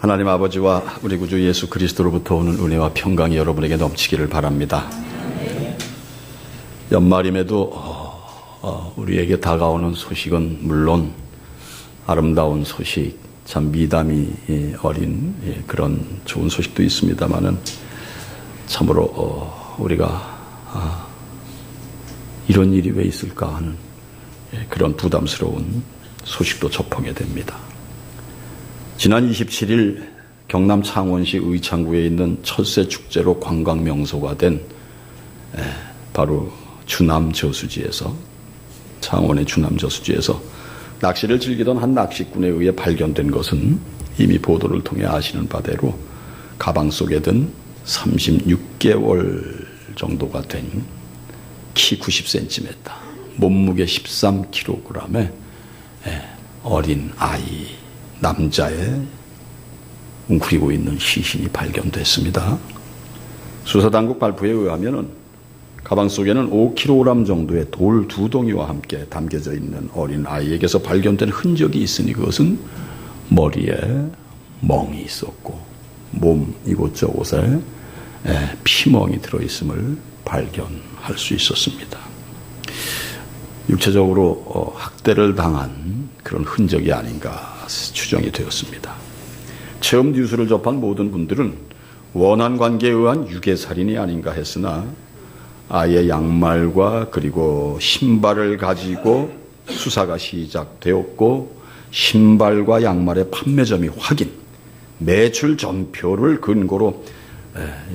하나님 아버지와 우리 구주 예수 그리스도로부터 오는 은혜와 평강이 여러분에게 넘치기를 바랍니다. 연말임에도 우리에게 다가오는 소식은 물론 아름다운 소식, 참 미담이 어린 그런 좋은 소식도 있습니다만은 참으로 우리가 이런 일이 왜 있을까 하는 그런 부담스러운 소식도 접하게 됩니다. 지난 27일 경남 창원시 의창구에 있는 철새 축제로 관광 명소가 된 바로 주남 저수지에서, 창원의 주남 저수지에서 낚시를 즐기던 한 낚시꾼에 의해 발견된 것은 이미 보도를 통해 아시는 바대로 가방 속에 든 36개월 정도가 된 키 90cm, 몸무게 13kg의 어린 아이, 남자의 웅크리고 있는 시신이 발견됐습니다. 수사당국 발표에 의하면 가방 속에는 5kg 정도의 돌 2동이와 함께 담겨져 있는 어린 아이에게서 발견된 흔적이 있으니 그것은 머리에 멍이 있었고 몸 이곳저곳에 피멍이 들어있음을 발견할 수 있었습니다. 육체적으로 학대를 당한 그런 흔적이 아닌가 추정이 되었습니다. 처음 뉴스를 접한 모든 분들은 원한 관계에 의한 유괴살인이 아닌가 했으나 아이의 양말과 그리고 신발을 가지고 수사가 시작되었고 신발과 양말의 판매점이 확인, 매출 전표를 근거로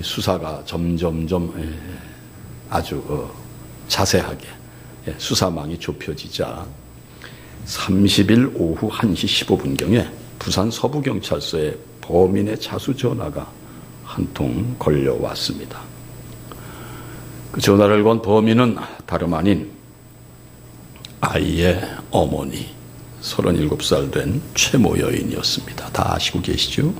수사가 점점점 아주 자세하게 수사망이 좁혀지자 30일 오후 1시 15분경에 부산 서부경찰서에 범인의 자수 전화가 한 통 걸려왔습니다. 그 전화를 건 범인은 다름 아닌 아이의 어머니 37살 된 최모 여인이었습니다. 다 아시고 계시죠?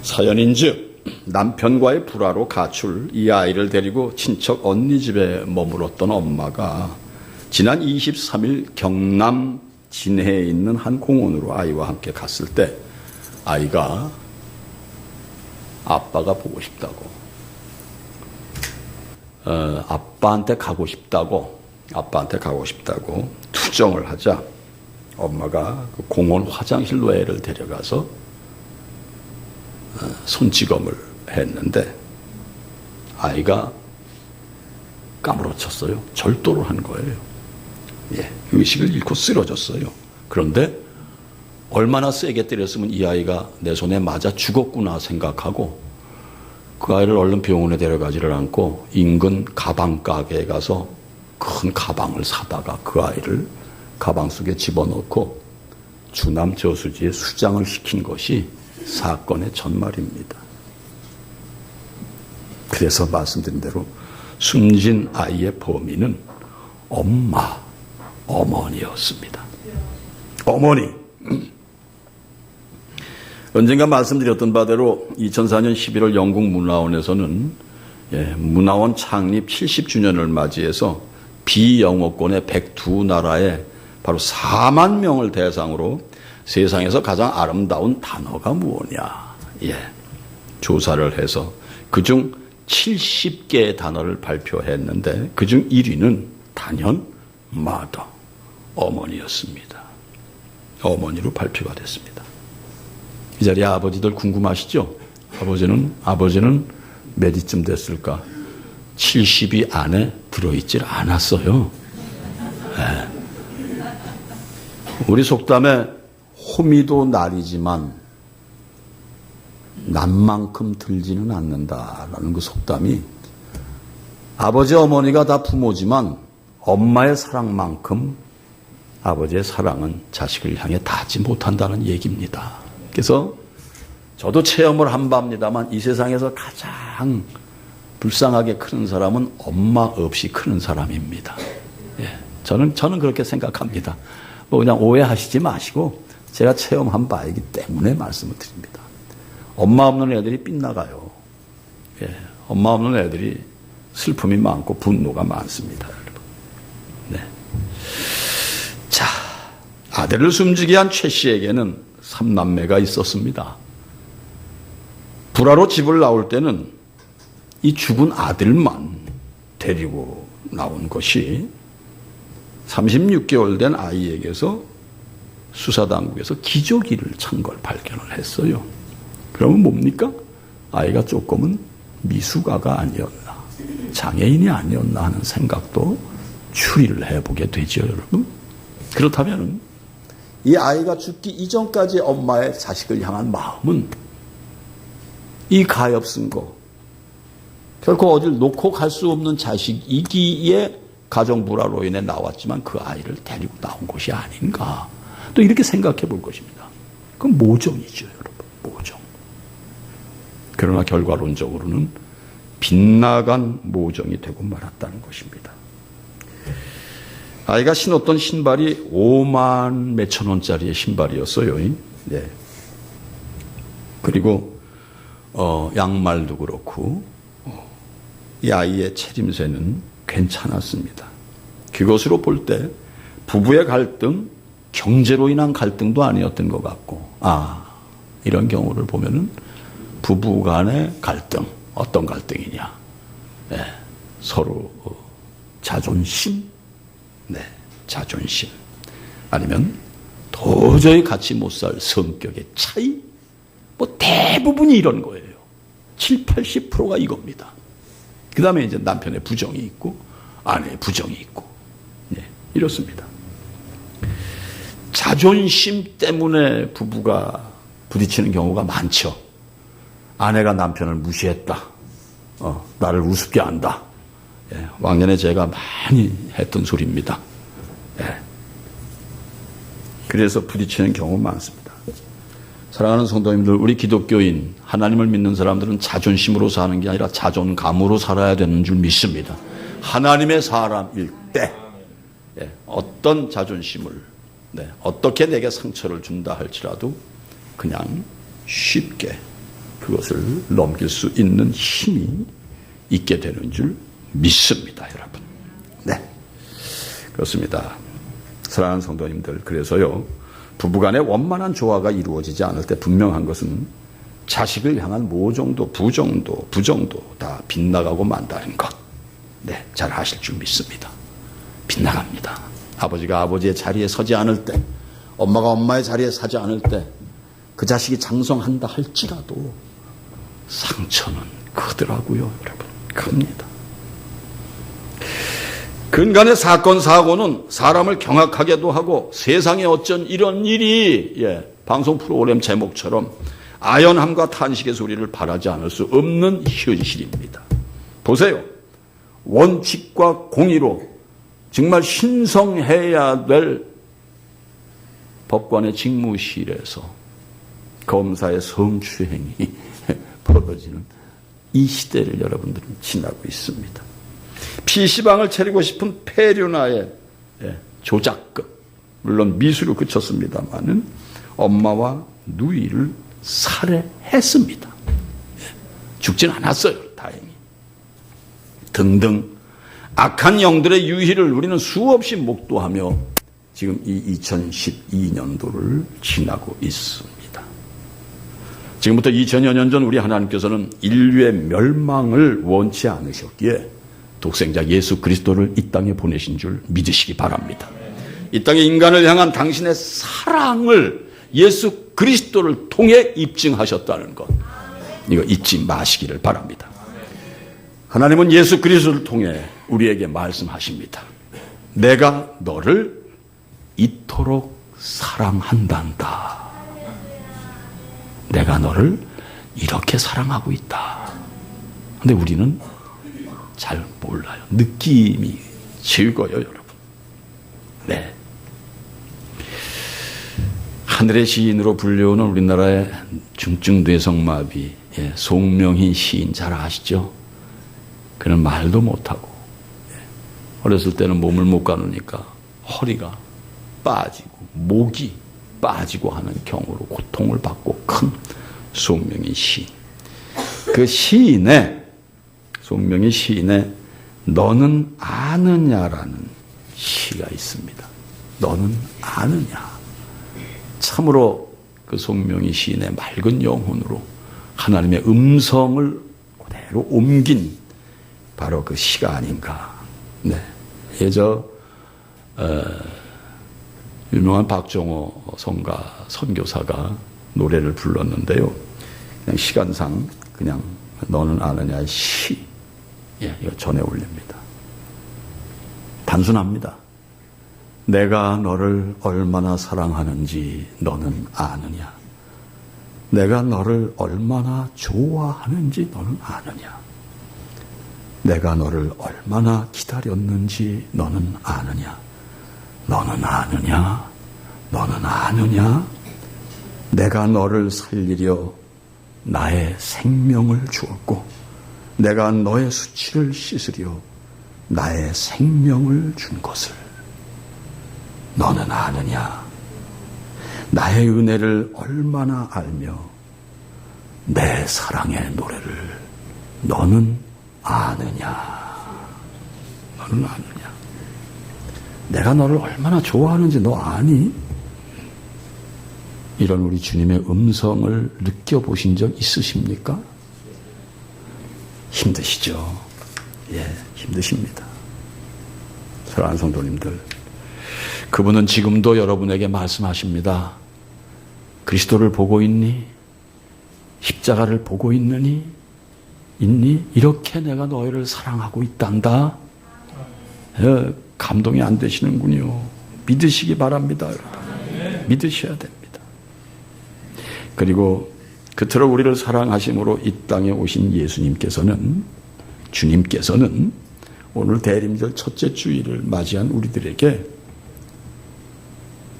사연인즉 남편과의 불화로 가출, 이 아이를 데리고 친척 언니 집에 머물었던 엄마가 지난 23일 경남 진해에 있는 한 공원으로 아이와 함께 갔을 때 아이가 아빠가 보고 싶다고, 아빠한테 가고 싶다고 투정을 하자 엄마가 그 공원 화장실로 애를 데려가서 손찌검을 했는데 아이가 까무러쳤어요. 절도를 한 거예요. 의식을 잃고 쓰러졌어요. 그런데 얼마나 세게 때렸으면 이 아이가 내 손에 맞아 죽었구나 생각하고 그 아이를 얼른 병원에 데려가지를 않고 인근 가방 가게에 가서 큰 가방을 사다가 그 아이를 가방 속에 집어넣고 주남 저수지에 수장을 시킨 것이 사건의 전말입니다. 그래서 말씀드린 대로 숨진 아이의 범인은 어머니였습니다. 어머니. 언젠가 말씀드렸던 바대로 2004년 11월 영국 문화원에서는 문화원 창립 70주년을 맞이해서 비영어권의 102나라에 바로 4만 명을 대상으로 세상에서 가장 아름다운 단어가 무엇이냐 조사를 해서 그중 70개의 단어를 발표했는데 그중 1위는 단연 mother, 어머니였습니다. 어머니로 발표가 됐습니다. 이 자리에 아버지들 궁금하시죠? 아버지는 몇 위쯤 됐을까? 70위 안에 들어있질 않았어요. 우리 속담에 호미도 날이지만 남만큼 들지는 않는다라는 그 속담이 아버지 어머니가 다 부모지만 엄마의 사랑만큼 아버지의 사랑은 자식을 향해 닿지 못한다는 얘기입니다. 그래서 저도 체험을 한 바입니다만 이 세상에서 가장 불쌍하게 크는 사람은 엄마 없이 크는 사람입니다. 저는 그렇게 생각합니다. 그냥 오해하시지 마시고 제가 체험한 바이기 때문에 말씀을 드립니다. 엄마 없는 애들이 빗나가요. 엄마 없는 애들이 슬픔이 많고 분노가 많습니다. 자, 아들을 숨지게 한 최 씨에게는 3남매가 있었습니다. 불화로 집을 나올 때는 이 죽은 아들만 데리고 나온 것이 36개월 된 아이에게서 수사당국에서 기저귀를 찬 걸 발견을 했어요. 그러면 뭡니까? 아이가 조금은 미숙아가 아니었나, 장애인이 아니었나 하는 생각도 추리를 해보게 되죠, 여러분. 그렇다면 이 아이가 죽기 이전까지 엄마의 자식을 향한 마음은 이 가엾은 거, 결코 어딜 놓고 갈 수 없는 자식이기에 가정불화로 인해 나왔지만 그 아이를 데리고 나온 것이 아닌가, 또 이렇게 생각해 볼 것입니다. 그건 모정이죠, 여러분. 모정. 그러나 결과론적으로는 빗나간 모정이 되고 말았다는 것입니다. 아이가 신었던 신발이 5만 몇천 원짜리의 신발이었어요. 네. 그리고 양말도 그렇고 이 아이의 차림새는 괜찮았습니다. 그것으로 볼 때 부부의 갈등, 경제로 인한 갈등도 아니었던 것 같고, 이런 경우를 보면은 부부 간의 갈등, 어떤 갈등이냐? 네, 서로 자존심, 네, 자존심. 아니면 도저히 같이 못 살 성격의 차이? 뭐 대부분이 이런 거예요. 7, 80%가 이겁니다. 그 다음에 이제 남편의 부정이 있고, 아내의 부정이 있고, 네, 이렇습니다. 자존심 때문에 부부가 부딪히는 경우가 많죠. 아내가 남편을 무시했다. 나를 우습게 한다. 예, 왕년에 제가 많이 했던 소리입니다. 예. 그래서 부딪히는 경우가 많습니다. 사랑하는 성도님들, 우리 기독교인, 하나님을 믿는 사람들은 자존심으로 사는 게 아니라 자존감으로 살아야 되는 줄 믿습니다. 하나님의 사람일 때 어떤 자존심을, 어떻게 내게 상처를 준다 할지라도 그냥 쉽게 그것을 넘길 수 있는 힘이 있게 되는 줄 믿습니다, 여러분. 네, 그렇습니다. 사랑하는 성도님들, 그래서요, 부부간의 원만한 조화가 이루어지지 않을 때 분명한 것은 자식을 향한 모정도, 부정도 다 빗나가고 만다는 것. 네, 잘 아실 줄 믿습니다. 빗나갑니다. 아버지가 아버지의 자리에 서지 않을 때, 엄마가 엄마의 자리에 서지 않을 때, 그 자식이 장성한다 할지라도 상처는 크더라고요, 여러분. 큽니다. 근간의 사건, 사고는 사람을 경악하게도 하고 세상에 어쩐 이런 일이, 방송 프로그램 제목처럼 아연함과 탄식의 소리를 바라지 않을 수 없는 현실입니다. 보세요. 원칙과 공의로 정말 신성해야 될 법관의 직무실에서 검사의 성추행이 벌어지는 이 시대를 여러분들은 지나고 있습니다. PC방을 차리고 싶은 폐륜아의 조작극, 물론 미수로 그쳤습니다마는 엄마와 누이를 살해했습니다. 죽진 않았어요, 다행히. 등등 악한 영들의 유희를 우리는 수없이 목도하며 지금 이 2012년도를 지나고 있습니다. 지금부터 2000여 년 전 우리 하나님께서는 인류의 멸망을 원치 않으셨기에 독생자 예수 그리스도를 이 땅에 보내신 줄 믿으시기 바랍니다. 이 땅에 인간을 향한 당신의 사랑을 예수 그리스도를 통해 입증하셨다는 것, 이거 잊지 마시기를 바랍니다. 하나님은 예수 그리스도를 통해 우리에게 말씀하십니다. 내가 너를 이토록 사랑한단다. 내가 너를 이렇게 사랑하고 있다. 근데 우리는 잘 몰라요. 느낌이 즐거워요, 여러분. 네. 하늘의 시인으로 불려오는 우리나라의 중증 뇌성마비, 송명희 시인 잘 아시죠? 그는 말도 못하고, 어렸을 때는 몸을 못 가누니까 허리가 빠지고 목이 빠지고 하는 경우로 고통을 받고 큰 송명희 시인. 그 시인의, 송명희 시인의 너는 아느냐라는 시가 있습니다. 너는 아느냐. 참으로 그 송명희 시인의 맑은 영혼으로 하나님의 음성을 그대로 옮긴 바로 그 시가 아닌가. 네. 유명한 박정호 성가, 선교사가 노래를 불렀는데요. 그냥 시간상 그냥 너는 아느냐의 시. 예, 이거 전해 올립니다. 단순합니다. 내가 너를 얼마나 사랑하는지 너는 아느냐. 내가 너를 얼마나 좋아하는지 너는 아느냐. 내가 너를 얼마나 기다렸는지 너는 아느냐. 너는 아느냐. 너는 아느냐. 내가 너를 살리려 나의 생명을 주었고 내가 너의 수치를 씻으려 나의 생명을 준 것을 너는 아느냐. 나의 은혜를 얼마나 알며 내 사랑의 노래를 너는 아느냐. 너는 아느냐. 내가 너를 얼마나 좋아하는지 너 아니? 이런 우리 주님의 음성을 느껴보신 적 있으십니까? 힘드시죠? 예, 힘드십니다. 사랑하는 성도님들, 그분은 지금도 여러분에게 말씀하십니다. 그리스도를 보고 있니? 십자가를 보고 있느니? 있니? 이렇게 내가 너희를 사랑하고 있단다. 예, 감동이 안 되시는군요. 믿으시기 바랍니다. 여러분. 믿으셔야 됩니다. 그리고 그토록 우리를 사랑하심으로 이 땅에 오신 예수님께서는, 주님께서는 오늘 대림절 첫째 주일을 맞이한 우리들에게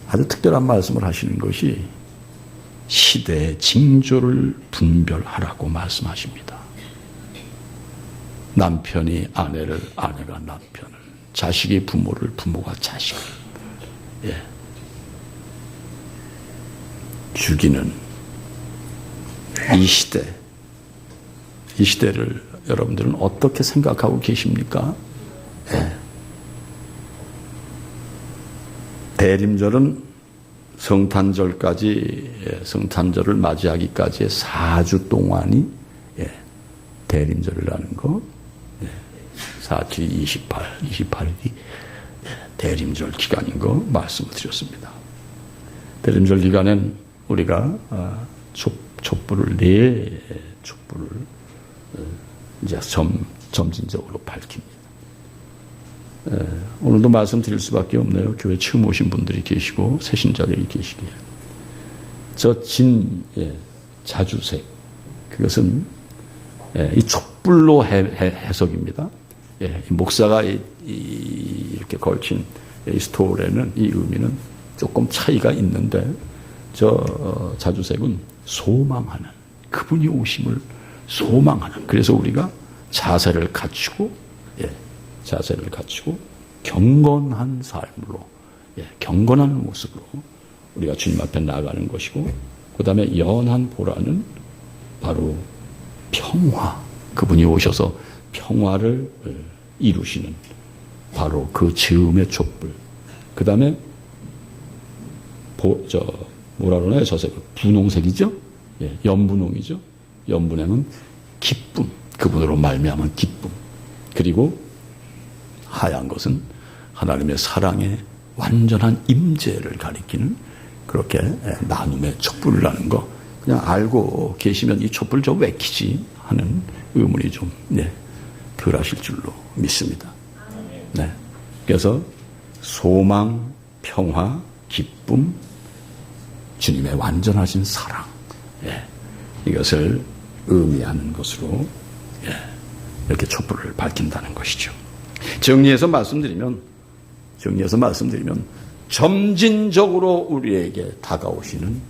아주 특별한 말씀을 하시는 것이 시대의 징조를 분별하라고 말씀하십니다. 남편이 아내를, 아내가 남편을, 자식이 부모를, 부모가 자식을, 예, 죽이는 이 시대, 이 시대를 여러분들은 어떻게 생각하고 계십니까? 예. 대림절은 성탄절까지, 성탄절을 맞이하기까지의 4주 동안이 대림절이라는 거, 4월 28일이 대림절 기간인 거 말씀을 드렸습니다. 대림절 기간엔 우리가 촛불을, 촛불을 이제 점진적으로 밝힙니다. 오늘도 말씀드릴 수밖에 없네요. 교회 처음 오신 분들이 계시고 새신자들이 계시기에. 저 자주색, 그것은 이 촛불로 해석입니다. 이 목사가 이렇게 걸친 이 스토리에는 이 의미는 조금 차이가 있는데, 저 자주색은 소망하는, 그분이 오심을 소망하는, 그래서 우리가 자세를 갖추고, 자세를 갖추고 경건한 삶으로, 경건한 모습으로 우리가 주님 앞에 나아가는 것이고, 그 다음에 연한 보라는 바로 평화, 그분이 오셔서 평화를 이루시는 바로 그 즈음의 촛불. 그 다음에 뭐라 그러나요? 저색 분홍색이죠? 연분홍이죠? 연분홍은 기쁨, 그분으로 말미암은 기쁨. 그리고 하얀 것은 하나님의 사랑의 완전한 임재를 가리키는, 그렇게 나눔의 촛불이라는 거 그냥 알고 계시면 이 촛불 좀 왜 켜지 하는 의문이 좀 덜 하실 줄로 믿습니다. 네. 그래서 소망, 평화, 기쁨, 주님의 완전하신 사랑, 이것을 의미하는 것으로 이렇게 촛불을 밝힌다는 것이죠. 정리해서 말씀드리면 점진적으로 우리에게 다가오시는,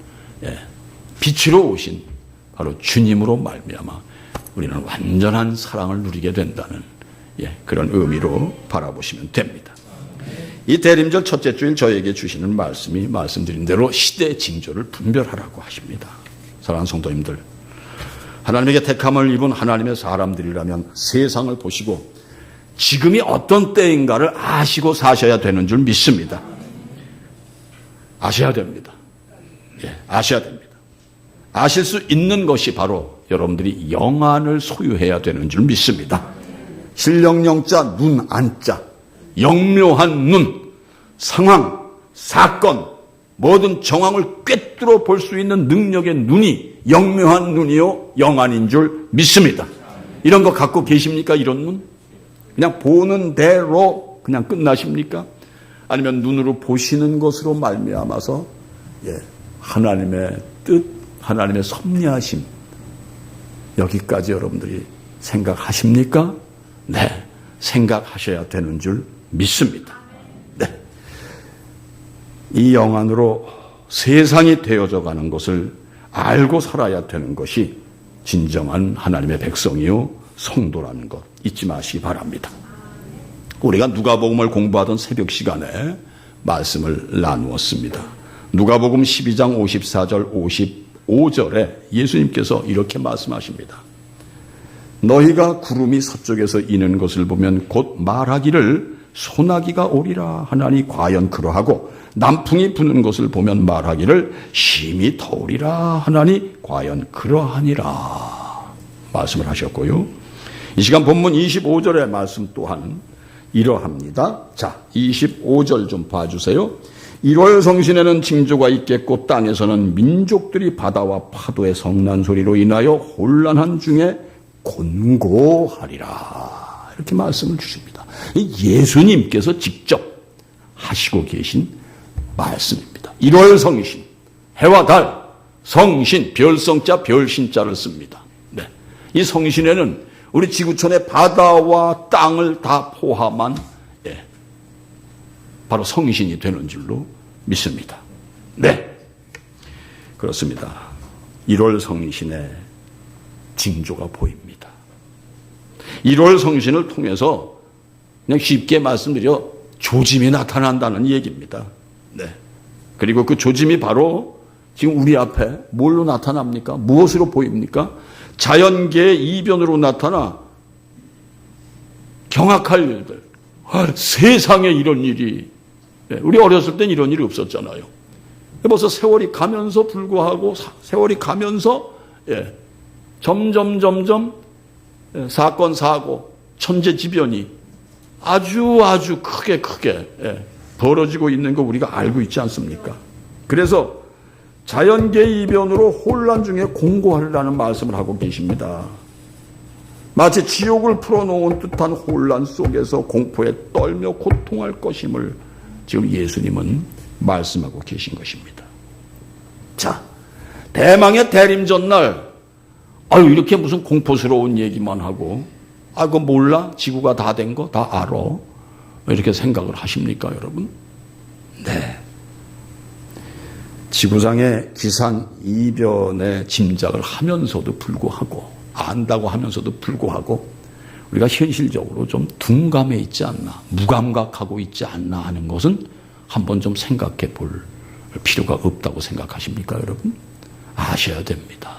빛으로 오신 바로 주님으로 말미암아 우리는 완전한 사랑을 누리게 된다는, 그런 의미로 바라보시면 됩니다. 이 대림절 첫째 주일 저에게 주시는 말씀이 말씀드린 대로 시대의 징조를 분별하라고 하십니다. 사랑하는 성도님들, 하나님에게 택함을 입은 하나님의 사람들이라면 세상을 보시고 지금이 어떤 때인가를 아시고 사셔야 되는 줄 믿습니다. 아셔야 됩니다. 아셔야 됩니다. 아실 수 있는 것이 바로 여러분들이 영안을 소유해야 되는 줄 믿습니다. 신령영자 눈 안자, 영묘한 눈, 상황, 사건, 모든 정황을 꿰뚫어 볼 수 있는 능력의 눈이 영묘한 눈이요 영안인 줄 믿습니다. 이런 거 갖고 계십니까? 이런 눈? 그냥 보는 대로 그냥 끝나십니까? 아니면 눈으로 보시는 것으로 말미암아서 하나님의 뜻, 하나님의 섭리하심 여기까지 여러분들이 생각하십니까? 네, 생각하셔야 되는 줄 믿습니다. 네, 이 영안으로 세상이 되어져 가는 것을 알고 살아야 되는 것이 진정한 하나님의 백성이요 성도라는 것 잊지 마시기 바랍니다. 우리가 누가복음을 공부하던 새벽 시간에 말씀을 나누었습니다. 누가복음 12장 54절 55절에 예수님께서 이렇게 말씀하십니다. 너희가 구름이 서쪽에서 이는 것을 보면 곧 말하기를 소나기가 오리라 하나니 과연 그러하고 남풍이 부는 것을 보면 말하기를 심히 더우리라 하나니 과연 그러하니라 말씀을 하셨고요. 이 시간 본문 25절의 말씀 또한 이러합니다. 자, 25절 좀 봐주세요. 1월 성신에는 징조가 있겠고 땅에서는 민족들이 바다와 파도의 성난 소리로 인하여 혼란한 중에 곤고하리라 이렇게 말씀을 주십니다. 예수님께서 직접 하시고 계신 말씀입니다. 1월 성신, 해와 달, 성신, 별성자, 별신자를 씁니다. 네. 이 성신에는 우리 지구촌의 바다와 땅을 다 포함한 바로 성신이 되는 줄로 믿습니다. 네, 그렇습니다. 1월 성신의 징조가 보입니다. 1월 성신을 통해서 그냥 쉽게 말씀드려 조짐이 나타난다는 얘기입니다. 네. 그리고 그 조짐이 바로 지금 우리 앞에 뭘로 나타납니까? 무엇으로 보입니까? 자연계의 이변으로 나타나 경악할 일들. 세상에 이런 일이. 우리 어렸을 땐 이런 일이 없었잖아요. 벌써 세월이 가면서 불구하고 세월이 가면서 점점 사건 사고 천재지변이 아주 크게 벌어지고 있는 거 우리가 알고 있지 않습니까? 그래서 자연계의 이변으로 혼란 중에 공고하리라는 말씀을 하고 계십니다. 마치 지옥을 풀어놓은 듯한 혼란 속에서 공포에 떨며 고통할 것임을 지금 예수님은 말씀하고 계신 것입니다. 자, 대망의 대림전날 이렇게 무슨 공포스러운 얘기만 하고 그거 몰라? 지구가 다 된 거 다 알아? 이렇게 생각을 하십니까, 여러분? 네. 지구상의 기상이변의 짐작을 하면서도 불구하고 안다고 하면서도 불구하고 우리가 현실적으로 좀 둔감해 있지 않나, 무감각하고 있지 않나 하는 것은 한번 좀 생각해 볼 필요가 없다고 생각하십니까, 여러분? 아셔야 됩니다.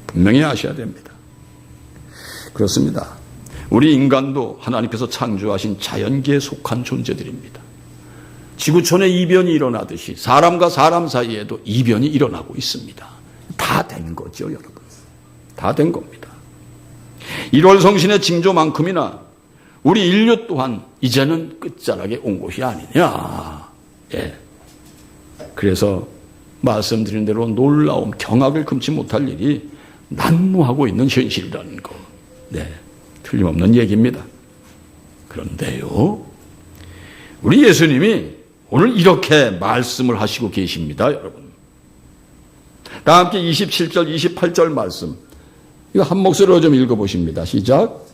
분명히 아셔야 됩니다. 그렇습니다. 우리 인간도 하나님께서 창조하신 자연계에 속한 존재들입니다. 지구촌에 이변이 일어나듯이 사람과 사람 사이에도 이변이 일어나고 있습니다. 다 된 거죠, 여러분. 다 된 겁니다. 1월 성신의 징조만큼이나 우리 인류 또한 이제는 끝자락에 온 것이 아니냐. 그래서 말씀드린 대로 놀라움, 경악을 금치 못할 일이 난무하고 있는 현실이라는 거. 네, 틀림없는 얘기입니다. 그런데요, 우리 예수님이 오늘 이렇게 말씀을 하시고 계십니다, 여러분. 다 함께 27절, 28절 말씀. 이거 한 목소리로 좀 읽어보십니다. 시작.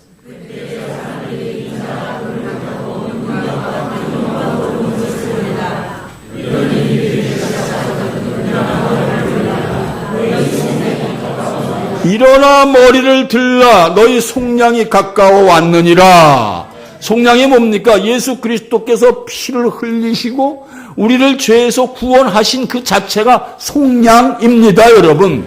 일어나 머리를 들라 너희 속량이 가까워 왔느니라. 속량이 뭡니까? 예수 그리스도께서 피를 흘리시고 우리를 죄에서 구원하신 그 자체가 속량입니다, 여러분.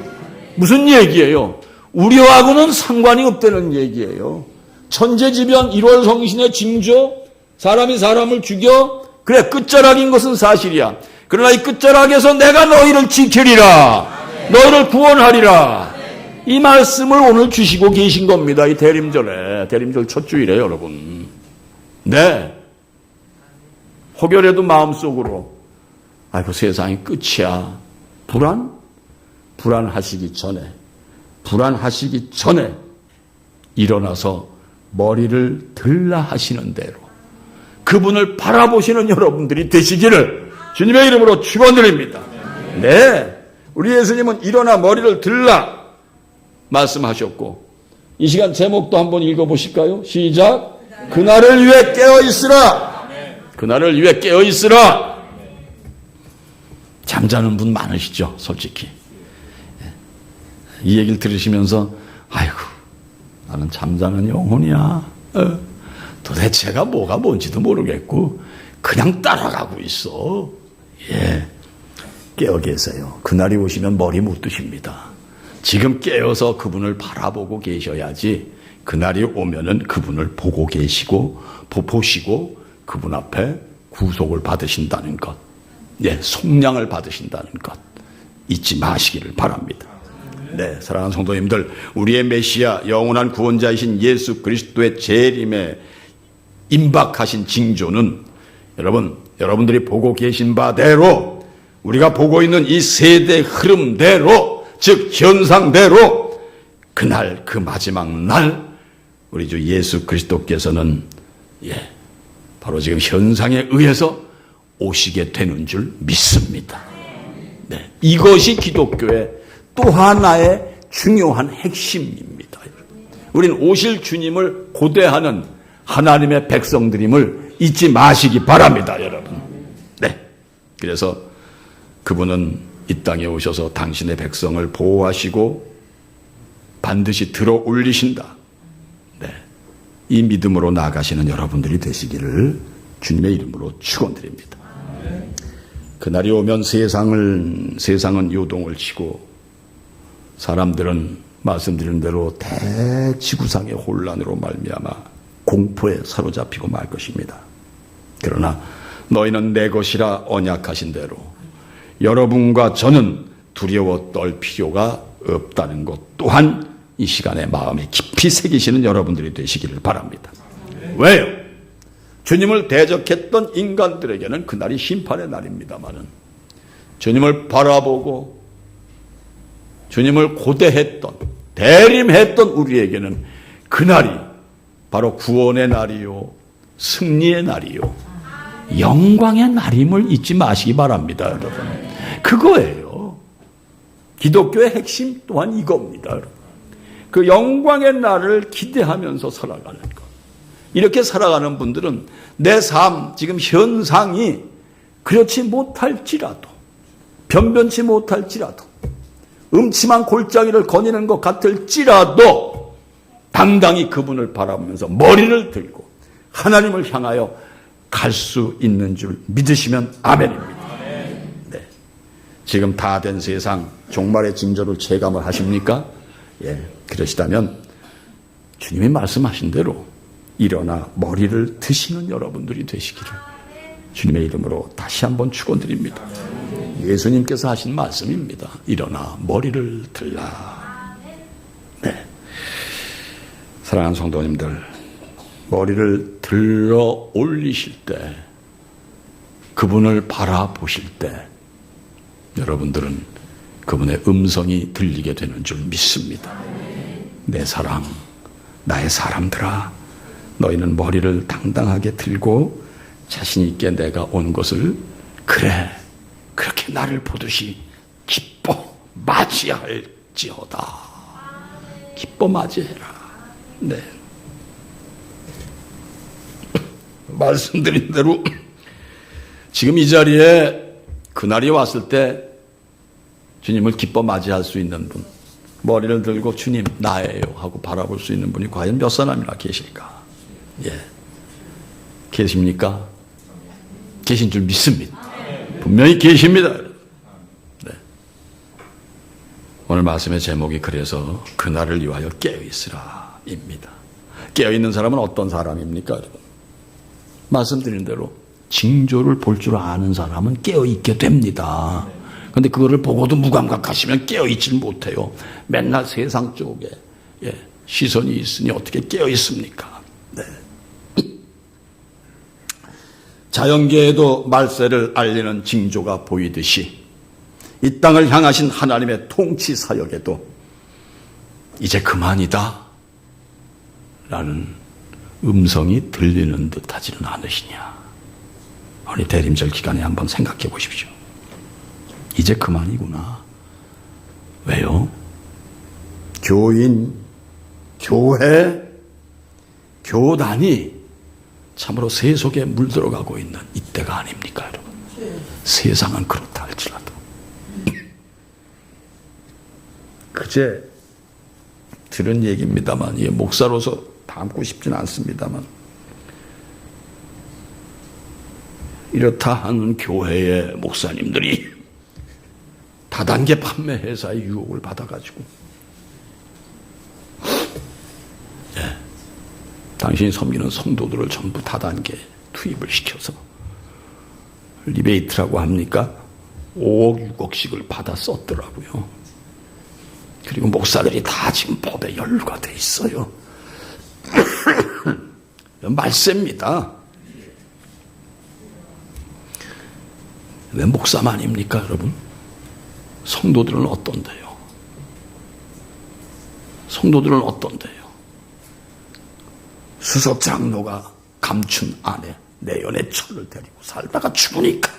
무슨 얘기예요? 우리하고는 상관이 없다는 얘기예요. 천재지변 1월 성신의 징조, 사람이 사람을 죽여, 그래 끝자락인 것은 사실이야. 그러나 이 끝자락에서 내가 너희를 지키리라. 너희를 구원하리라. 이 말씀을 오늘 주시고 계신 겁니다. 이 대림절에, 대림절 첫 주일에 여러분. 네. 혹여라도 마음속으로 아이고 세상이 끝이야. 불안하시기 전에 일어나서 머리를 들라 하시는 대로 그분을 바라보시는 여러분들이 되시기를 주님의 이름으로 축원드립니다. 네. 우리 예수님은 일어나 머리를 들라 말씀하셨고, 이 시간 제목도 한번 읽어보실까요? 시작. 그날을 위해 깨어있으라. 그날을 위해 깨어있으라. 잠자는 분 많으시죠, 솔직히. 이 얘기를 들으시면서 아이고 나는 잠자는 영혼이야. 도대체가 뭐가 뭔지도 모르겠고 그냥 따라가고 있어. 예, 깨어 계세요. 그날이 오시면 머리 못 드십니다. 지금 깨어서 그분을 바라보고 계셔야지 그날이 오면은 그분을 보고 계시고 보시고 그분 앞에 구속을 받으신다는 것, 예, 속량을 받으신다는 것 잊지 마시기를 바랍니다. 네, 사랑하는 성도님들, 우리의 메시아 영원한 구원자이신 예수 그리스도의 재림에 임박하신 징조는 여러분들이 보고 계신 바대로, 우리가 보고 있는 이 세대 흐름대로, 즉 현상대로 그날, 그 마지막 날 우리 주 예수 그리스도께서는 바로 지금 현상에 의해서 오시게 되는 줄 믿습니다. 네, 이것이 기독교의 또 하나의 중요한 핵심입니다. 우리는 오실 주님을 고대하는 하나님의 백성들임을 잊지 마시기 바랍니다, 여러분. 네. 그래서 그분은 이 땅에 오셔서 당신의 백성을 보호하시고 반드시 들어 올리신다. 네. 이 믿음으로 나아가시는 여러분들이 되시기를 주님의 이름으로 축원드립니다. 그날이 오면 세상은 요동을 치고 사람들은 말씀드린 대로 대지구상의 혼란으로 말미암아 공포에 사로잡히고 말 것입니다. 그러나 너희는 내 것이라 언약하신 대로 여러분과 저는 두려워 떨 필요가 없다는 것 또한 이 시간에 마음에 깊이 새기시는 여러분들이 되시기를 바랍니다. 왜요? 주님을 대적했던 인간들에게는 그날이 심판의 날입니다마는 주님을 바라보고 주님을 고대했던, 대림했던 우리에게는 그날이 바로 구원의 날이요, 승리의 날이요, 영광의 날임을 잊지 마시기 바랍니다, 여러분. 그거예요. 기독교의 핵심 또한 이겁니다, 여러분. 그 영광의 날을 기대하면서 살아가는 것. 이렇게 살아가는 분들은 내 삶, 지금 현상이 그렇지 못할지라도, 변변치 못할지라도, 음침한 골짜기를 거니는 것 같을지라도 당당히 그분을 바라보면서 머리를 들고 하나님을 향하여 갈 수 있는 줄 믿으시면 아멘입니다. 네. 지금 다 된 세상 종말의 징조를 체감을 하십니까? 예, 그러시다면 주님이 말씀하신 대로 일어나 머리를 드시는 여러분들이 되시기를 주님의 이름으로 다시 한번 축원드립니다. 예수님께서 하신 말씀입니다. 일어나 머리를 들라. 네. 사랑하는 성도님들, 머리를 들어 올리실 때, 그분을 바라보실 때 여러분들은 그분의 음성이 들리게 되는 줄 믿습니다. 내 사랑, 나의 사람들아, 너희는 머리를 당당하게 들고 자신 있게 내가 온 것을 그래, 그렇게 나를 보듯이 기뻐 맞이할지어다. 기뻐 맞이해라. 네. 말씀드린 대로 지금 이 자리에 그날이 왔을 때 주님을 기뻐 맞이할 수 있는 분, 머리를 들고 주님 나예요 하고 바라볼 수 있는 분이 과연 몇 사람이나 계실까? 예, 계십니까? 계신 줄 믿습니다. 분명히 계십니다. 네. 오늘 말씀의 제목이 그래서 그날을 위하여 깨어있으라 입니다. 깨어있는 사람은 어떤 사람입니까, 여러분? 말씀드린 대로 징조를 볼 줄 아는 사람은 깨어있게 됩니다. 근데 그거를 보고도 무감각하시면 깨어있질 못해요. 맨날 세상 쪽에 시선이 있으니 어떻게 깨어있습니까? 네. 자연계에도 말세를 알리는 징조가 보이듯이 이 땅을 향하신 하나님의 통치 사역에도 이제 그만이다 라는 음성이 들리는 듯 하지는 않으시냐. 우리 대림절 기간에 한번 생각해 보십시오. 이제 그만이구나. 왜요? 교인, 교회, 교단이 참으로 세속에 물들어가고 있는 이때가 아닙니까, 여러분? 세상은 그렇다 할지라도. 그제 들은 얘기입니다만, 목사로서 담고 싶지는 않습니다만, 이렇다 하는 교회의 목사님들이 다단계 판매 회사의 유혹을 받아가지고, 당신이 섬기는 성도들을 전부 다단계 투입을 시켜서 리베이트라고 합니까? 5억, 6억씩을 받아 썼더라고요. 그리고 목사들이 다 지금 법에 연루가 돼 있어요. 말세입니다. 왜 목사만입니까, 여러분? 성도들은 어떤데요? 성도들은 어떤데요? 수석 장로가 감춘 아내 내연의 처를 데리고 살다가 죽으니까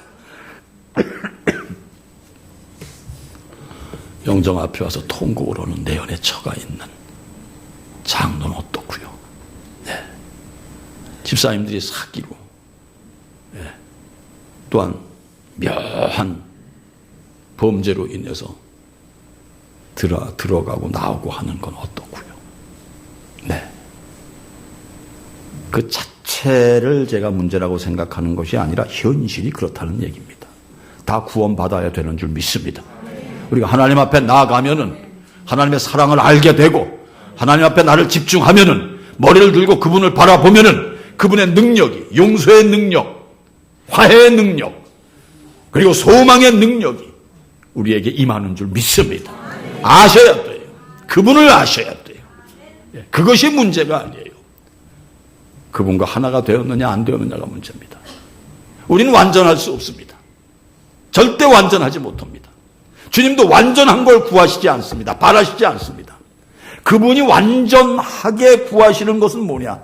영정 앞에 와서 통곡을 하는 내연의 처가 있는 장로는 어떻고요? 네. 집사님들이 사기로, 또한 묘한 범죄로 인해서 들어가고 나오고 하는 건 어떻고요? 네. 그 자체를 제가 문제라고 생각하는 것이 아니라 현실이 그렇다는 얘기입니다. 다 구원받아야 되는 줄 믿습니다. 우리가 하나님 앞에 나아가면은 하나님의 사랑을 알게 되고 하나님 앞에 나를 집중하면은 머리를 들고 그분을 바라보면은 그분의 능력이, 용서의 능력, 화해의 능력, 그리고 소망의 능력이 우리에게 임하는 줄 믿습니다. 아셔야 돼요. 그분을 아셔야 돼요. 그것이 문제가 아니에요. 그분과 하나가 되었느냐 안 되었느냐가 문제입니다. 우리는 완전할 수 없습니다. 절대 완전하지 못합니다. 주님도 완전한 걸 구하시지 않습니다. 바라시지 않습니다. 그분이 완전하게 구하시는 것은 뭐냐?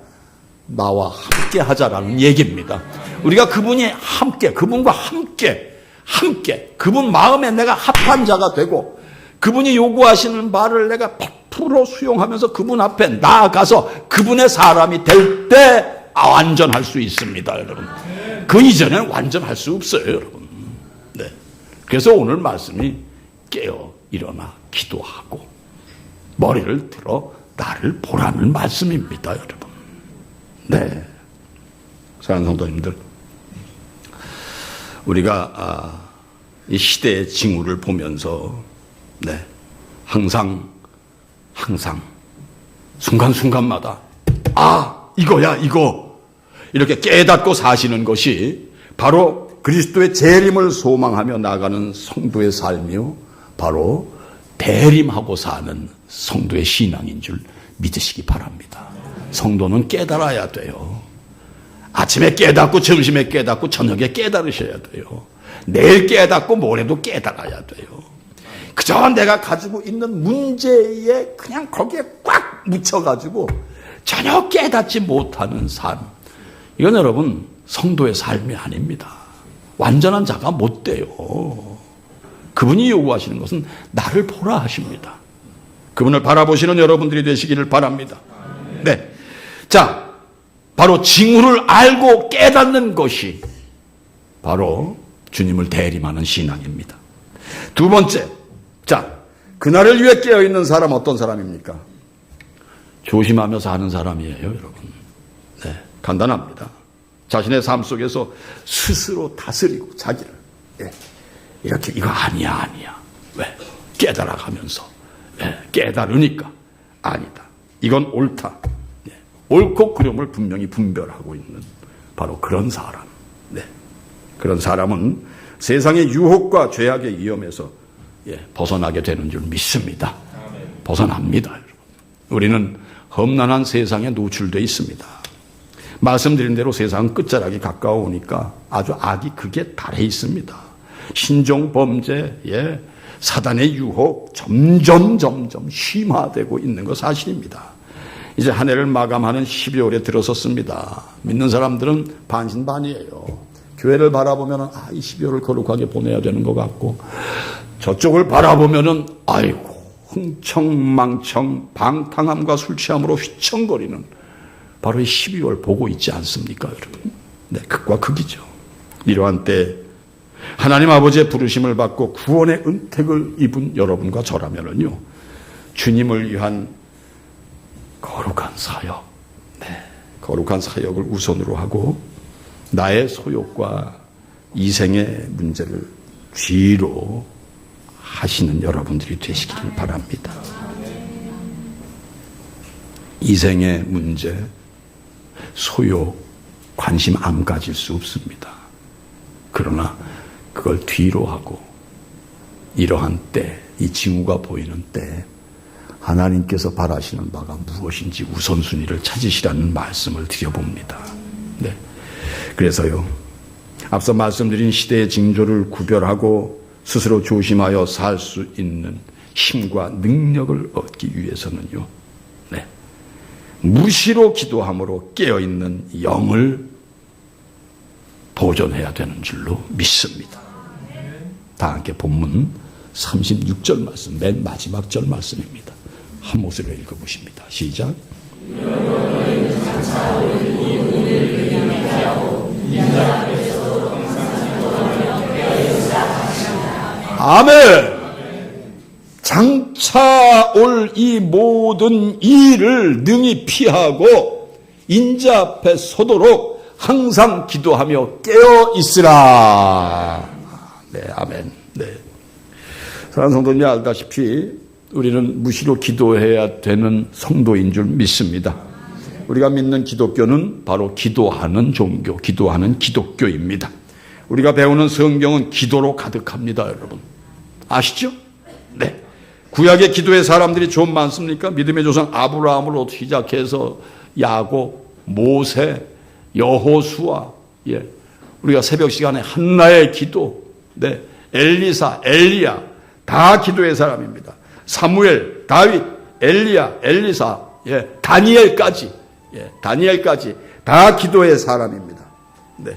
나와 함께 하자라는 얘기입니다. 우리가 그분이 함께, 그분과 함께, 그분 마음에 내가 합한 자가 되고 그분이 요구하시는 말을 내가 100% 수용하면서 그분 앞에 나아가서 그분의 사람이 될 때 완전할 수 있습니다, 여러분. 그 이전에는 완전할 수 없어요, 여러분. 네. 그래서 오늘 말씀이 깨어 일어나 기도하고 머리를 들어 나를 보라는 말씀입니다, 여러분. 네. 사랑하는 성도님들, 우리가 이 시대의 징후를 보면서 항상 순간순간마다 이거야 이거 이렇게 깨닫고 사시는 것이 바로 그리스도의 재림을 소망하며 나가는 성도의 삶이요, 바로 대림하고 사는 성도의 신앙인 줄 믿으시기 바랍니다. 성도는 깨달아야 돼요. 아침에 깨닫고 점심에 깨닫고 저녁에 깨달으셔야 돼요. 내일 깨닫고 모레도 깨달아야 돼요. 그저 내가 가지고 있는 문제에 그냥 거기에 꽉 묻혀가지고 전혀 깨닫지 못하는 삶, 이건 여러분 성도의 삶이 아닙니다. 완전한 자가 못 돼요. 그분이 요구하시는 것은 나를 보라 하십니다. 그분을 바라보시는 여러분들이 되시기를 바랍니다. 네, 자, 바로 징후를 알고 깨닫는 것이 바로 주님을 대림하는 신앙입니다. 두 번째, 자, 그날을 위해 깨어있는 사람 어떤 사람입니까? 조심하며 사는 사람이에요, 여러분. 네, 간단합니다. 자신의 삶 속에서 스스로 다스리고 자기를 이렇게 이거 아니야. 왜? 깨달아가면서 깨달으니까 아니다. 이건 옳다. 옳고 그름을 분명히 분별하고 있는 바로 그런 사람. 네, 그런 사람은 세상의 유혹과 죄악의 위험에서 벗어나게 되는 줄 믿습니다. 벗어납니다. 여러분. 우리는 험난한 세상에 노출되어 있습니다. 말씀드린 대로 세상은 끝자락이 가까워오니까 아주 악이 극에 달해 있습니다. 신종 범죄, 사단의 유혹 점점 심화되고 있는 거 사실입니다. 이제 한 해를 마감하는 12월에 들어섰습니다. 믿는 사람들은 반신반의예요. 교회를 바라보면 이 12월을 거룩하게 보내야 되는 것 같고, 저쪽을 바라보면은 아이고 흥청망청 방탕함과 술 취함으로 휘청거리는 바로 이 12월 보고 있지 않습니까, 여러분? 네, 극과 극이죠. 이러한 때 하나님 아버지의 부르심을 받고 구원의 은택을 입은 여러분과 저라면은요, 주님을 위한 거룩한 사역, 거룩한 사역을 우선으로 하고 나의 소욕과 이생의 문제를 뒤로 하시는 여러분들이 되시기를 바랍니다. 이생의 문제, 소욕, 관심 안 가질 수 없습니다. 그러나 그걸 뒤로 하고 이러한 때, 이 징후가 보이는 때 하나님께서 바라시는 바가 무엇인지 우선순위를 찾으시라는 말씀을 드려봅니다. 네. 그래서요, 앞서 말씀드린 시대의 징조를 구별하고 스스로 조심하여 살 수 있는 힘과 능력을 얻기 위해서는요, 무시로 기도함으로 깨어있는 영을 보존해야 되는 줄로 믿습니다. 다 함께 본문 36절 말씀, 맨 마지막 절 말씀입니다. 한 목소리로 읽어보십니다. 시작. 아멘. 장차 올 이 모든 일을 능히 피하고 인자 앞에 서도록 항상 기도하며 깨어 있으라. 네, 아멘. 네. 사랑하는 성도님, 알다시피 우리는 무시로 기도해야 되는 성도인 줄 믿습니다. 우리가 믿는 기독교는 바로 기도하는 종교, 기도하는 기독교입니다. 우리가 배우는 성경은 기도로 가득합니다, 여러분. 아시죠? 네. 구약의 기도의 사람들이 좀 많습니까? 믿음의 조상 아브라함으로 시작해서 야곱, 모세, 여호수아, 우리가 새벽 시간에 한나의 기도, 엘리사, 엘리야, 다 기도의 사람입니다. 사무엘, 다윗, 엘리야, 엘리사, 다니엘까지 다 기도의 사람입니다. 네.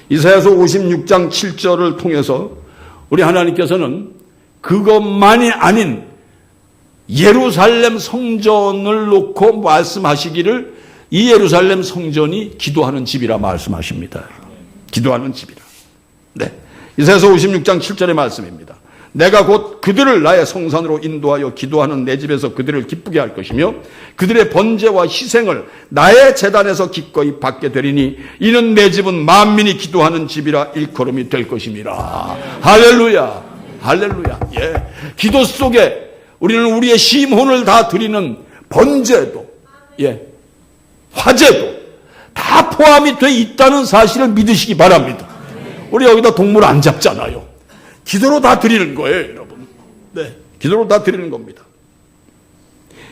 이사야서 56장 7절을 통해서 우리 하나님께서는 그것만이 아닌 예루살렘 성전을 놓고 말씀하시기를 이 예루살렘 성전이 기도하는 집이라 말씀하십니다. 기도하는 집이라. 네. 이사야서 56장 7절의 말씀입니다. 내가 곧 그들을 나의 성산으로 인도하여 기도하는 내 집에서 그들을 기쁘게 할 것이며 그들의 번제와 희생을 나의 제단에서 기꺼이 받게 되리니 이는 내 집은 만민이 기도하는 집이라 일컬음이 될 것임이라. 할렐루야. 할렐루야. 기도 속에 우리는 우리의 심혼을 다 드리는 번제도, 화제도 다 포함이 돼 있다는 사실을 믿으시기 바랍니다. 우리 여기다 동물 안 잡잖아요. 기도로 다 드리는 거예요, 여러분. 네, 기도로 다 드리는 겁니다.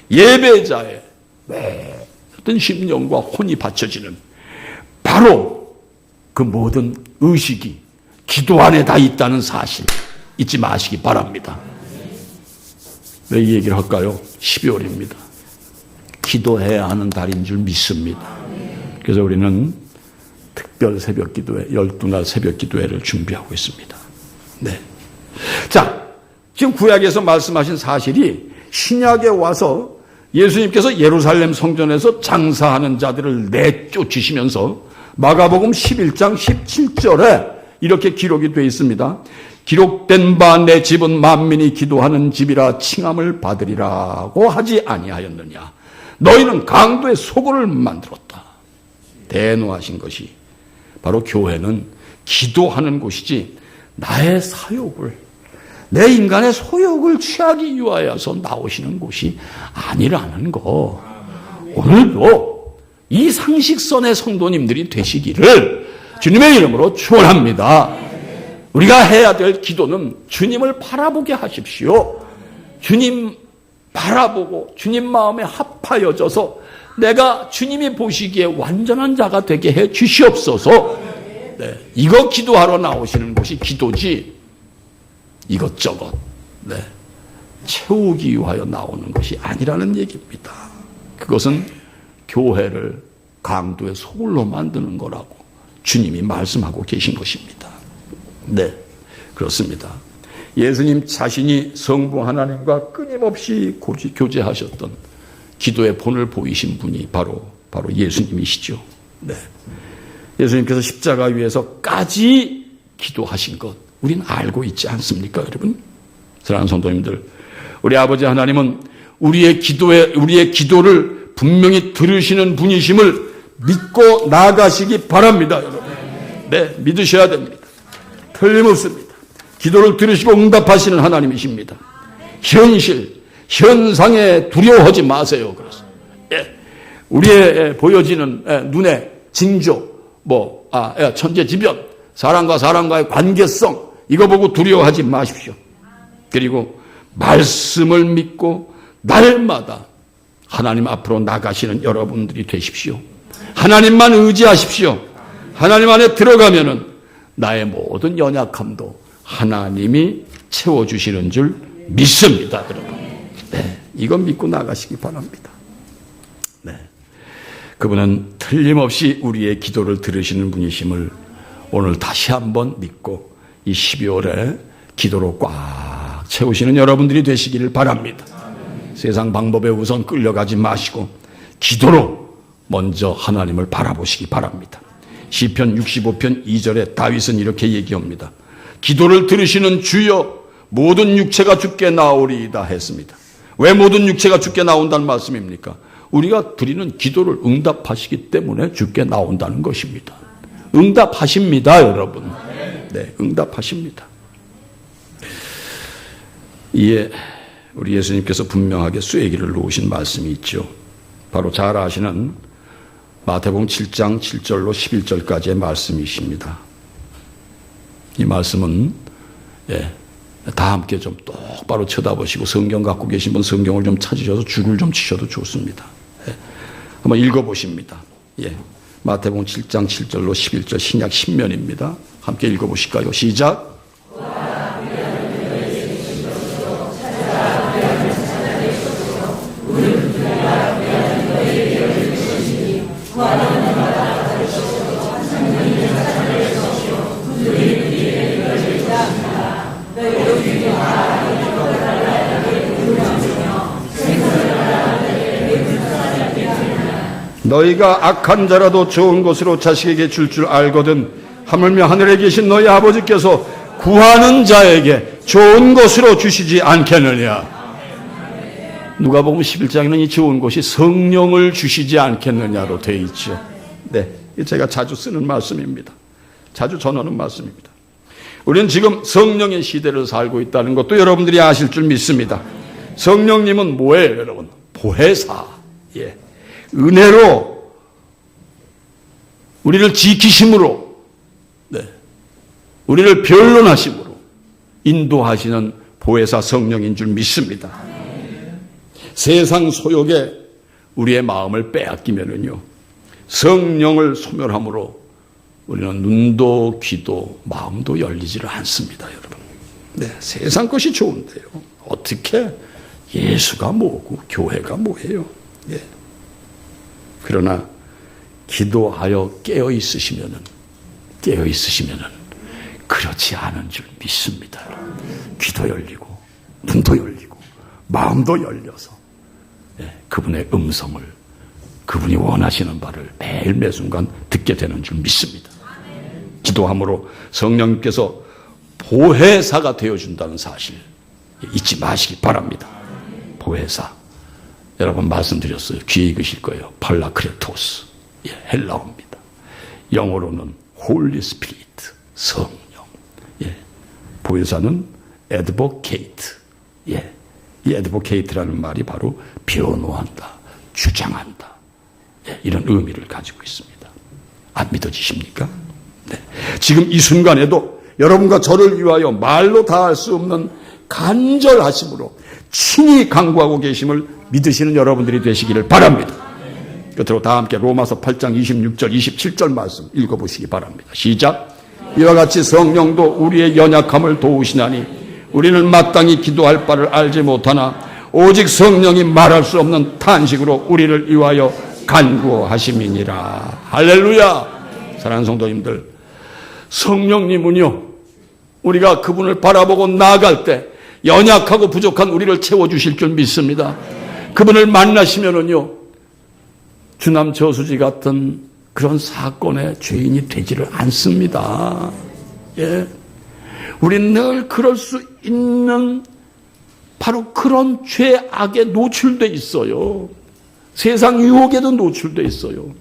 예배자의 어떤 심령과 혼이 바쳐지는 바로 그 모든 의식이 기도 안에 다 있다는 사실 잊지 마시기 바랍니다. 왜 이 얘기를 할까요? 12월입니다. 기도해야 하는 달인 줄 믿습니다. 그래서 우리는 특별 새벽 기도회, 12날 새벽 기도회를 준비하고 있습니다. 네. 자, 지금 구약에서 말씀하신 사실이 신약에 와서 예수님께서 예루살렘 성전에서 장사하는 자들을 내쫓으시면서 마가복음 11장 17절에 이렇게 기록이 되어 있습니다. 기록된 바 내 집은 만민이 기도하는 집이라 칭함을 받으리라고 하지 아니하였느냐. 너희는 강도의 소굴을 만들었다. 대노하신 것이 바로 교회는 기도하는 곳이지 나의 사욕을, 내 인간의 소욕을 취하기 위하여서 나오시는 곳이 아니라는 거. 오늘도 이 상식선의 성도님들이 되시기를 주님의 이름으로 축원합니다. 우리가 해야 될 기도는 주님을 바라보게 하십시오. 주님 바라보고 주님 마음에 합하여져서 내가 주님이 보시기에 완전한 자가 되게 해 주시옵소서. 네, 이거 기도하러 나오시는 것이 기도지 이것저것 채우기 위하여 나오는 것이 아니라는 얘기입니다. 그것은 교회를 강도의 소굴로 만드는 거라고 주님이 말씀하고 계신 것입니다. 네, 그렇습니다. 예수님 자신이 성부 하나님과 끊임없이 교제하셨던 기도의 본을 보이신 분이 바로 예수님이시죠. 네. 예수님께서 십자가 위에서까지 기도하신 것 우리는 알고 있지 않습니까, 여러분? 사랑하는 성도님들, 우리 아버지 하나님은 우리의 기도를 분명히 들으시는 분이심을 믿고 나아가시기 바랍니다, 여러분. 네, 믿으셔야 됩니다. 틀림없습니다. 기도를 들으시고 응답하시는 하나님이십니다. 현상에 두려워하지 마세요. 그래서 우리의 보여지는 눈에 징조, 천재지변, 사람과 사람과의 관계성 이거 보고 두려워하지 마십시오. 그리고 말씀을 믿고 날마다 하나님 앞으로 나가시는 여러분들이 되십시오. 하나님만 의지하십시오. 하나님 안에 들어가면은 나의 모든 연약함도 하나님이 채워주시는 줄 믿습니다, 여러분. 네, 이건 믿고 나가시기 바랍니다. 네, 그분은 틀림없이 우리의 기도를 들으시는 분이심을 오늘 다시 한번 믿고 이 12월에 기도로 꽉 채우시는 여러분들이 되시기를 바랍니다. 세상 방법에 우선 끌려가지 마시고 기도로 먼저 하나님을 바라보시기 바랍니다. 시편 65편 2절에 다윗은 이렇게 얘기합니다. 기도를 들으시는 주여 모든 육체가 주께 나오리이다 했습니다. 왜 모든 육체가 주께 나온다는 말씀입니까? 우리가 드리는 기도를 응답하시기 때문에 주께 나온다는 것입니다. 응답하십니다, 여러분. 네, 응답하십니다. 이에 우리 예수님께서 분명하게 쐐기를 놓으신 말씀이 있죠. 바로 잘 아시는 마태복음 7장 7절로 11절까지의 말씀이십니다. 이 말씀은 다 함께 좀 똑바로 쳐다보시고 성경 갖고 계신 분 성경을 좀 찾으셔서 줄을 좀 치셔도 좋습니다. 한번 읽어보십니다. 마태복음 7장 7절로 11절 신약 신면입니다. 함께 읽어보실까요? 시작. 너희가 악한 자라도 좋은 것으로 자식에게 줄 알거든 하물며 하늘에 계신 너희 아버지께서 구하는 자에게 좋은 것으로 주시지 않겠느냐. 누가복음 11장에는 이 좋은 것이 성령을 주시지 않겠느냐로 되어 있죠. 네, 제가 자주 쓰는 말씀입니다. 자주 전하는 말씀입니다. 우리는 지금 성령의 시대를 살고 있다는 것도 여러분들이 아실 줄 믿습니다. 성령님은 뭐예요, 여러분? 보혜사. 은혜로 우리를 지키심으로, 우리를 변론하심으로 인도하시는 보혜사 성령인 줄 믿습니다. 세상 소욕에 우리의 마음을 빼앗기면은요, 성령을 소멸함으로 우리는 눈도 귀도 마음도 열리지를 않습니다, 여러분. 네, 세상 것이 좋은데요. 어떻게 예수가 뭐고 교회가 뭐예요? 그러나 기도하여 깨어 있으시면은 그렇지 않은 줄 믿습니다. 귀도 열리고 눈도 열리고 마음도 열려서 그분의 음성을, 그분이 원하시는 바를 매일 매순간 듣게 되는 줄 믿습니다. 기도함으로 성령님께서 보혜사가 되어준다는 사실 잊지 마시기 바랍니다. 보혜사, 여러분 말씀드렸어요. 귀에 익으실 거예요. 팔라크레토스, 헬라어입니다. 영어로는 홀리 스피리트, 성령. 보혜사는 애드보케이트. 이 애드보케이트라는 말이 바로 변호한다, 주장한다, 이런 의미를 가지고 있습니다. 안 믿어지십니까? 네. 지금 이 순간에도 여러분과 저를 위하여 말로 다할 수 없는 간절하심으로 친히 간구하고 계심을 믿으시는 여러분들이 되시기를 바랍니다. 끝으로 다 함께 로마서 8장 26절 27절 말씀 읽어보시기 바랍니다. 시작. 이와 같이 성령도 우리의 연약함을 도우시나니 우리는 마땅히 기도할 바를 알지 못하나 오직 성령이 말할 수 없는 탄식으로 우리를 위하여 간구하심이니라. 할렐루야. 사랑하는 성도님들, 성령님은요, 우리가 그분을 바라보고 나아갈 때 연약하고 부족한 우리를 채워주실 줄 믿습니다. 그분을 만나시면은요, 주남 저수지 같은 그런 사건의 죄인이 되지를 않습니다. 예. 우린 늘 그럴 수 있는 바로 그런 죄악에 노출돼 있어요. 세상 유혹에도 노출돼 있어요.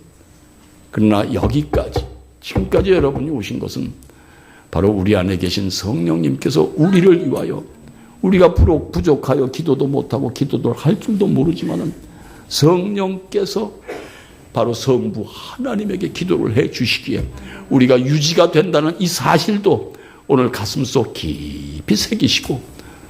그러나 여기까지, 지금까지 여러분이 오신 것은 바로 우리 안에 계신 성령님께서 우리를 위하여, 우리가 부족하여 기도도 못하고 기도도 할 줄도 모르지만은 성령께서 바로 성부 하나님에게 기도를 해 주시기에 우리가 유지가 된다는 이 사실도 오늘 가슴속 깊이 새기시고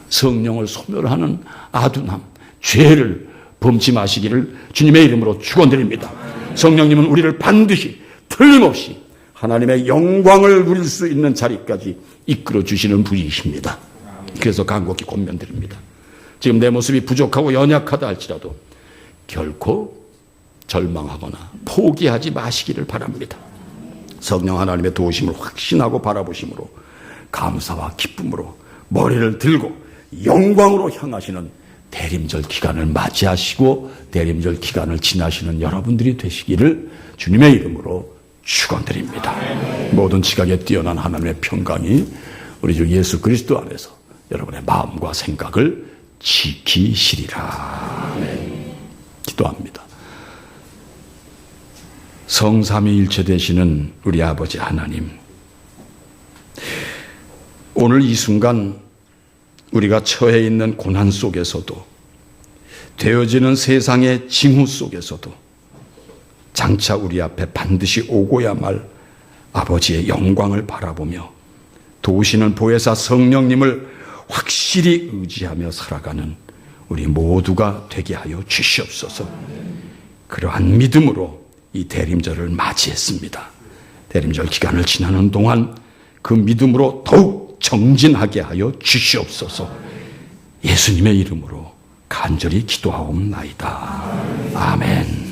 성령을 소멸하는 아둔함, 죄를 범치 마시기를 주님의 이름으로 축원드립니다. 성령님은 우리를 반드시 틀림없이 하나님의 영광을 누릴 수 있는 자리까지 이끌어 주시는 분이십니다. 그래서 간곡히 권면드립니다. 지금 내 모습이 부족하고 연약하다 할지라도 결코 절망하거나 포기하지 마시기를 바랍니다. 성령 하나님의 도우심을 확신하고 바라보심으로 감사와 기쁨으로 머리를 들고 영광으로 향하시는 대림절 기간을 맞이하시고 대림절 기간을 지나시는 여러분들이 되시기를 주님의 이름으로 축원드립니다. 모든 지각에 뛰어난 하나님의 평강이 우리 주 예수 그리스도 안에서 여러분의 마음과 생각을 지키시리라. 아멘. 기도합니다. 성삼위일체 되시는 우리 아버지 하나님, 오늘 이 순간 우리가 처해 있는 고난 속에서도, 되어지는 세상의 징후 속에서도 장차 우리 앞에 반드시 오고야 말 아버지의 영광을 바라보며 도우시는 보혜사 성령님을 확실히 의지하며 살아가는 우리 모두가 되게 하여 주시옵소서. 그러한 믿음으로 이 대림절을 맞이했습니다. 대림절 기간을 지나는 동안 그 믿음으로 더욱 정진하게 하여 주시옵소서. 예수님의 이름으로 간절히 기도하옵나이다. 아멘.